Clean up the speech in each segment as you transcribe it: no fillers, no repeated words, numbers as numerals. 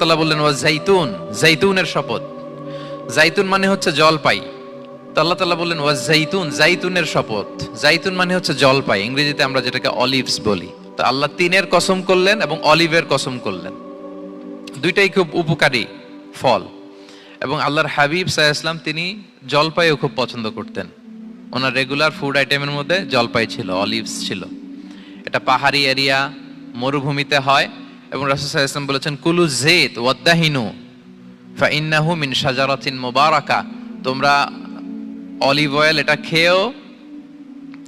তাআলা বললেন ওয়া জাইতুন, জাইতুনের শপথ। জাইতুন মানে হচ্ছে জলপাই। তো আল্লাহ তাআলা বললেন ওয়া জাইতুন, জাইতুনের শপথ। জাইতুন মানে হচ্ছে জলপাই, ইংরেজিতে আমরা যেটাকে অলিভস বলি। তো আল্লাহ তিনের কসম করলেন এবং অলিভের কসম করলেন। দুইটাই খুব উপকারী ফল। এবং আল্লাহর হাবিব সাল্লাল্লাহু আলাইহি ওয়াসাল্লাম তিনি জলপাইও খুব পছন্দ করতেন। ওনার রেগুলার ফুড আইটেমের মধ্যে জলপাই ছিল, অলিভস ছিল। এটা পাহাড়ি এরিয়া, মরুভূমিতে হয়। এবং রাসূল সাল্লাল্লাহু আলাইহি ওয়াসাল্লাম বলেছেন কুলু যাইত ওয়াদাহিনু ফাইন্নাহু মিন শাজারাতিন মুবারাকা, তোমরা অলিভ অয়েল এটা খেও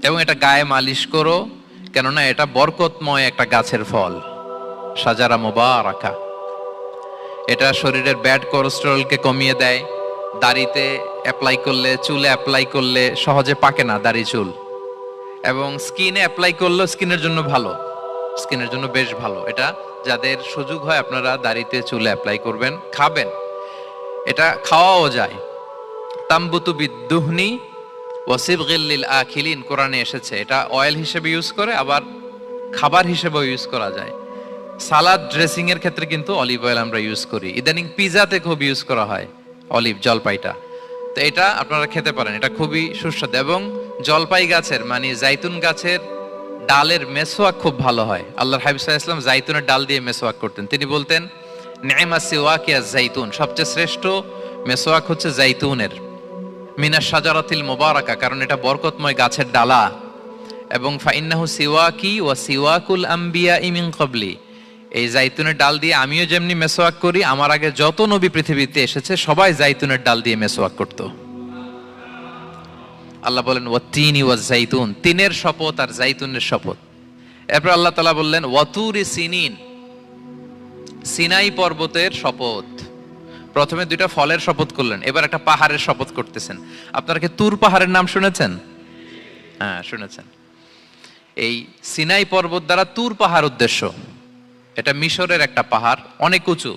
এবং এটা গায়ে মালিশ করো, কেননা এটা বরকতময় একটা গাছের ফল, শাজারা মুবারাকা। এটা শরীরের ব্যাড কোলেস্টেরলকে কমিয়ে দেয়। দাড়িতে অ্যাপ্লাই করলে, চুলে অ্যাপ্লাই করলে সহজে পাকে না দাড়ি চুল। এবং স্কিনে অ্যাপ্লাই করলেও স্কিনের জন্য ভালো, স্কিনের জন্য বেশ ভালো। এটা যাদের সুযোগ হয় আপনারা দাড়িতে চুলে অ্যাপ্লাই করবেন, খাবেন। এটা খাওয়াও যায়। তাম্বুতু বিদ্দুহনি ওয়াসিবগিল লিল আখিলিন, কোরআনে এসেছে। এটা অয়েল হিসেবে ইউজ করে, আবার খাবার হিসেবেও ইউজ করা যায়। সালাদ ড্রেসিং এর ক্ষেত্রে কিন্তু অলিভ অয়েল আমরা ইউজ করি। ইদানিং পিজাতে খুব ইউজ করা হয় অলিভ, জলপাইটা। তো এটা আপনারা খেতে পারেন, এটা খুবই সুস্বাদু। এবং জলপাই গাছের মানে জাইতুন গাছের ডালের মেসওয়াক খুব ভালো হয়। আল্লাহর হাবিব সাল্লাল্লাহু আলাইহি ওয়াসাল্লাম জাইতুনের ডাল দিয়ে মেসওয়াক করতেন। তিনি বলতেন নি'মা সিওয়াকিয়া জাইতুন, সবচেয়ে শ্রেষ্ঠ মেসওয়াক হচ্ছে জাইতুনের। মিনাশ শাজারাতিল মুবারাকা, কারণ এটা বরকতময় গাছের ডালা। এবং ফাইন্নাহু সিওয়াকি ওয়া সিওয়াকুল আম্বিয়া মিন ক্বাবলি, এই জাইতুনের ডাল দিয়ে আমিও যেমনি মেসওয়াক করি, আমার আগে যত নবী পৃথিবীতে এসেছে সবাই জাইতুনের ডাল দিয়ে মেসওয়াক করত। আল্লাহ বলেন ওয়াতিনি ওয়াজ জাইতুন, তিনের শপথ আর জাইতুনের শপথ। এরপর আল্লাহ তাআলা বললেন ওয়াতুরি সিনিন, সিনাই পর্বতের শপথ। প্রথমে দুইটা ফলের শপথ করলেন, এবার একটা পাহাড়ের শপথ করতেছেন। আপনারা কি তুর পাহাড়ের নাম শুনেছেন? হ্যাঁ, শুনেছেন। এই সিনাই পর্বত দ্বারা তুর পাহাড় উদ্দেশ্য। এটা মিশরের একটা পাহাড়, অনেক উঁচু,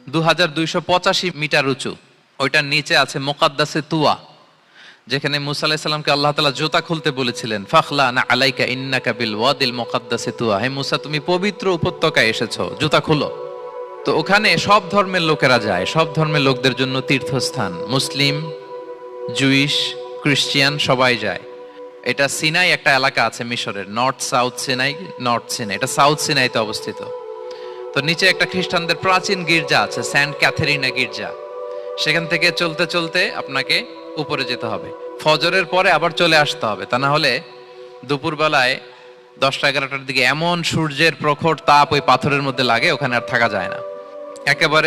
2285 মিটার উঁচু। ওইটার নিচে আছে মুকাদ্দাসে তুয়া, যেখানে মুসা আলাইহিস সালামকে আল্লাহ তাআলা জুতা খুলতে বলেছিলেন। ফাখলা না আলাইকা ইন্নাকা বিল ওয়াদিল মুকাদ্দাসে তুয়া, হে মুসা তুমি পবিত্র উপত্যকায় এসেছো, জুতা খুলো। তো ওখানে সব ধর্মের লোকেরা যায়, সব ধর্মের লোকদের জন্য তীর্থস্থান। মুসলিম, জুইশ, খ্রিস্টিয়ান সবাই যায়। এটা সিনাই একটা এলাকা আছে মিশরের, north south Sinai, north Sinai, এটা সাউথ সিনাইতে অবস্থিত। তো নিচে একটা খ্রিস্টানদের প্রাচীন গির্জা আছে, সেন্ট ক্যাথেরিনা গির্জা। সেখান থেকে চলতে চলতে আপনাকে উপরে যেতে হবে। ফজরের পরে আবার চলে আসতে হবে, তা না হলে দুপুরবেলায় 10টা-11টার দিকে এমন সূর্যের প্রখর তাপ ওই পাথরের মধ্যে লাগে, ওখানে আর থাকা যায় না একেবারে।